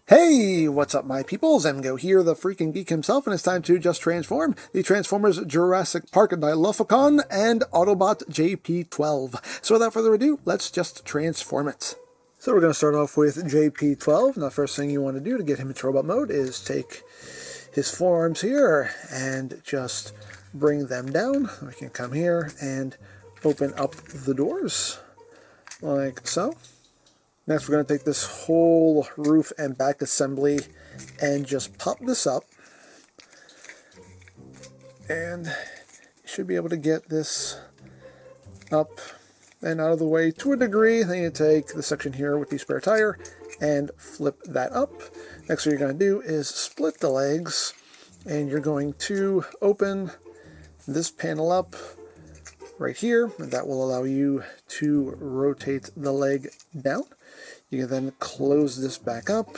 Hey, what's up my peoples? Emgo here, the freaking geek himself, and it's time to just transform the Transformers Jurassic Park Dilophocon and Autobot JP12. So without further ado, let's just transform it. So we're going to start off with JP12. Now first thing you want to do to get him into robot mode is take his forearms here and just bring them down. We can come here and open up the doors like so. Next, we're going to take this whole roof and back assembly and just pop this up. And you should be able to get this up and out of the way to a degree. Then you take the section here with the spare tire and flip that up. Next, what you're going to do is split the legs, and you're going to open this panel up right here, and that will allow you to rotate the leg down. You can then close this back up,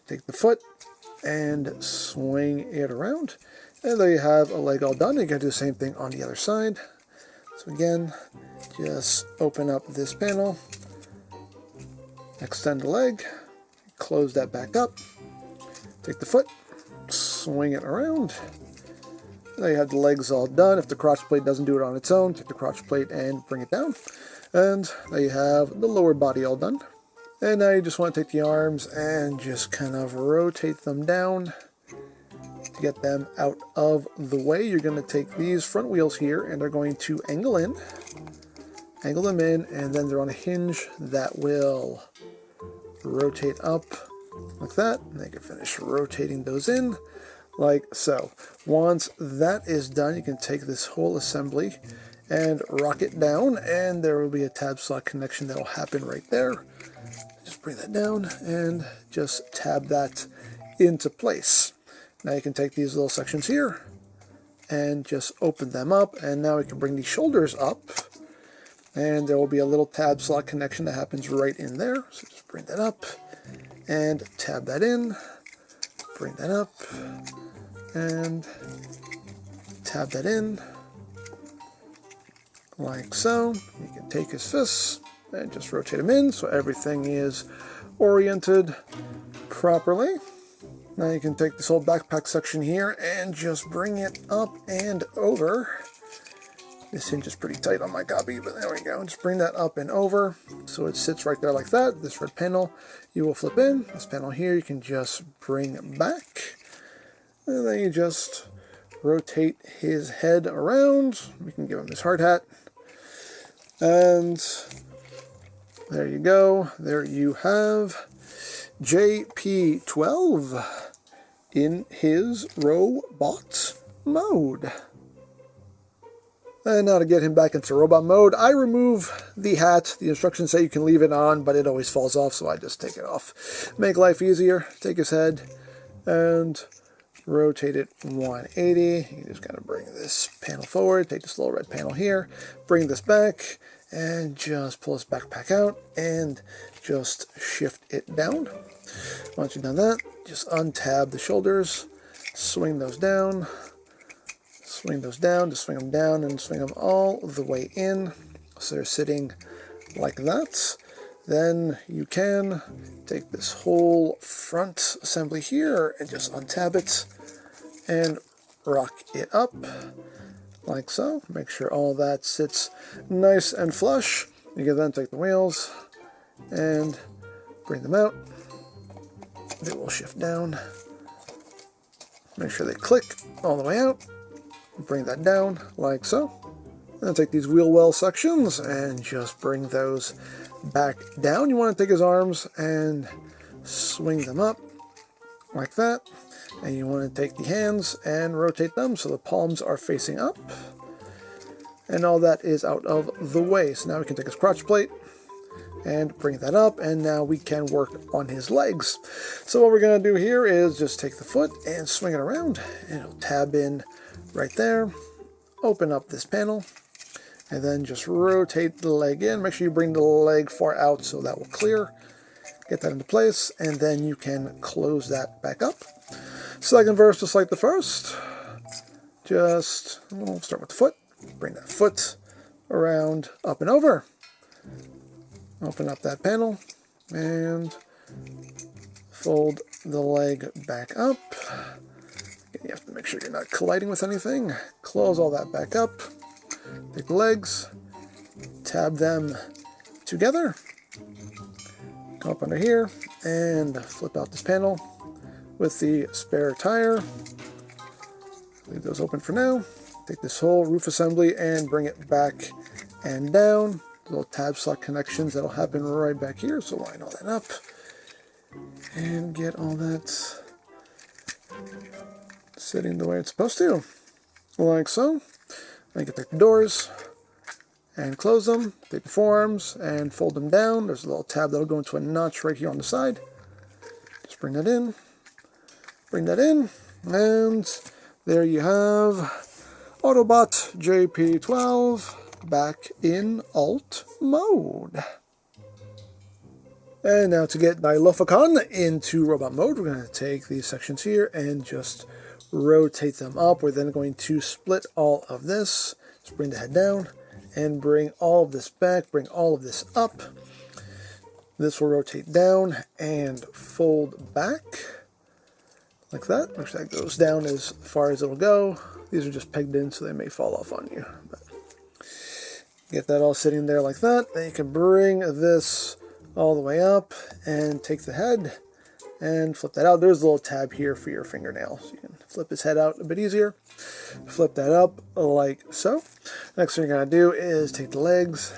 take the foot, and swing it around. And there you have a leg all done. You can do the same thing on the other side. So again, just open up this panel, extend the leg, close that back up, take the foot, swing it around. There you have the legs all done. If the crotch plate doesn't do it on its own, take the crotch plate and bring it down. And there you have the lower body all done. And now you just want to take the arms and just kind of rotate them down to get them out of the way. You're going to take these front wheels here and they're going to angle them in, and then they're on a hinge that will rotate up like that. And they can finish rotating those in like so. Once that is done, you can take this whole assembly and rock it down, and there will be a tab slot connection that will happen right there. Just bring that down and just tab that into place. Now you can take these little sections here and just open them up, and now we can bring the shoulders up, and there will be a little tab slot connection that happens right in there. So just bring that up and tab that in, bring that up and tab that in like so. You can take his fists and just rotate them in so everything is oriented properly. Now you can take this whole backpack section here and just bring it up and over. This hinge is pretty tight on my copy, but there we go. Just bring that up and over so it sits right there like that. This red panel you will flip in. This panel here you can just bring back. And then you just rotate his head around. We can give him his hard hat. And there you go. There you have JP12 in his robot mode. And now to get him back into robot mode, I remove the hat. The instructions say you can leave it on, but it always falls off, so I just take it off. Make life easier. Take his head and rotate it 180. You just gotta bring this panel forward, take this little red panel here, bring this back, and just pull this backpack out and just shift it down. Once you've done that, just untab the shoulders, swing those down, just swing them down, and swing them all the way in so they're sitting like that. Then you can take this whole front assembly here and just untab it and rock it up like so. Make sure all that sits nice and flush. You can then take the wheels and bring them out. They will shift down. Make sure they click all the way out. Bring that down like so. Then take these wheel well sections and just bring those back down. You want to take his arms and swing them up like that. And you want to take the hands and rotate them so the palms are facing up. And all that is out of the way. So now we can take his crotch plate and bring that up, and now we can work on his legs. So what we're going to do here is just take the foot and swing it around, and it'll tab in right there. Open up this panel, and then just rotate the leg in. Make sure you bring the leg far out so that will clear. Get that into place, and then you can close that back up. Second verse, just like the first. We'll start with the foot. Bring that foot around, up and over. Open up that panel, and fold the leg back up. You have to make sure you're not colliding with anything. Close all that back up. Take the legs, tab them together, come up under here, and flip out this panel with the spare tire. Leave those open for now. Take this whole roof assembly and bring it back and down. Little tab slot connections that'll happen right back here, so line all that up and get all that sitting the way it's supposed to, like so. Then you can take the doors and close them, take the forearms and fold them down. There's a little tab that'll go into a notch right here on the side. Just bring that in, and there you have Autobot JP12 back in Alt mode. And now to get Dilophocon into robot mode, we're going to take these sections here and just rotate them up. We're then going to split all of this. Just bring the head down and bring all of this back, bring all of this up. This will rotate down and fold back like that. Make sure that goes down as far as it'll go. These are just pegged in so they may fall off on you. But get that all sitting there like that. Then you can bring this all the way up and take the head and flip that out. There's a little tab here for your fingernail, so you can flip his head out a bit easier. Flip that up like so. Next thing you're going to do is take the legs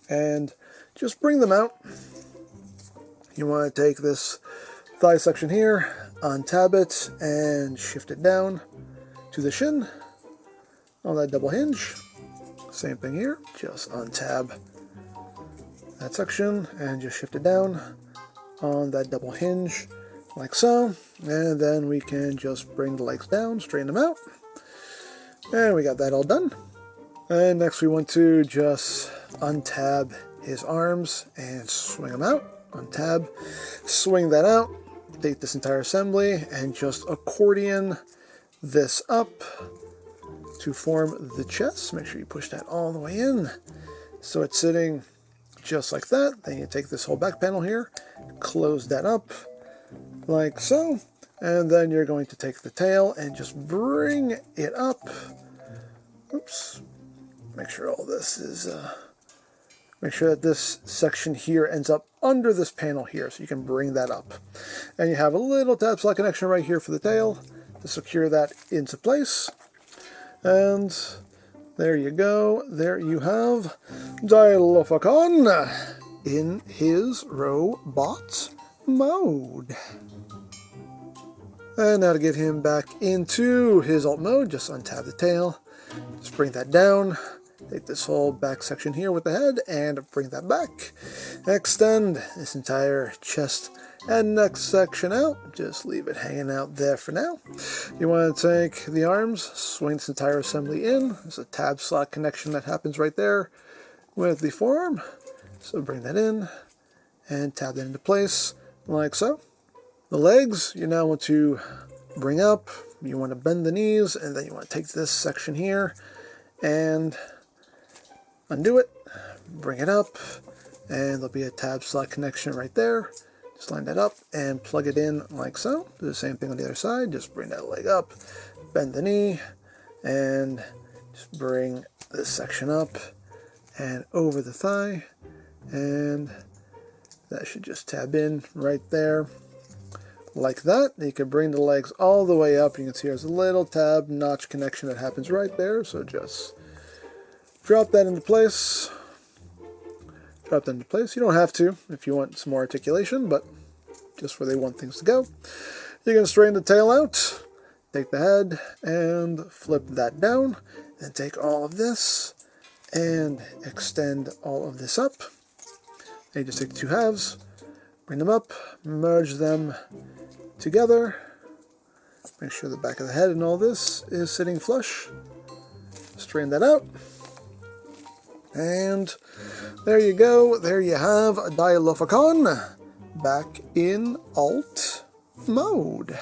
and just bring them out. You want to take this thigh section here, untab it, and shift it down to the shin on that double hinge. Same thing here, just untab that section and just shift it down on that double hinge like so. And then we can just bring the legs down, straighten them out. And we got that all done. And next we want to just untab his arms and swing them out. Untab, swing that out. Take this entire assembly and just accordion this up to form the chest. Make sure you push that all the way in so it's sitting just like that. Then you take this whole back panel here, close that up like so, and then you're going to take the tail and just bring it up. Oops. Make sure all this is make sure that this section here ends up under this panel here, so you can bring that up. And you have a little tab slot connection right here for the tail to secure that into place. And there you go. There you have Dilophocon in his robot mode. And now to get him back into his alt mode, just untab the tail, just bring that down, take this whole back section here with the head and bring that back. Extend this entire chest and neck section out. Just leave it hanging out there for now. You want to take the arms, swing this entire assembly in. There's a tab slot connection that happens right there with the forearm. So bring that in and tab that into place like so. The legs you now want to bring up. You want to bend the knees, and then you want to take this section here and undo it, bring it up, and there'll be a tab slot connection right there. Just line that up and plug it in like so. Do the same thing on the other side. Just bring that leg up, bend the knee, and just bring this section up and over the thigh, and that should just tab in right there like that. You can bring the legs all the way up. You can see there's a little tab notch connection that happens right there, so just drop that into place. Drop that into place. You don't have to if you want some more articulation, but just where they want things to go. You're going to straighten the tail out, take the head and flip that down, and take all of this and extend all of this up. And you just take the two halves, bring them up, merge them together. Make sure the back of the head and all this is sitting flush. Straighten that out. And there you go. There you have Dilophocon back in Alt mode.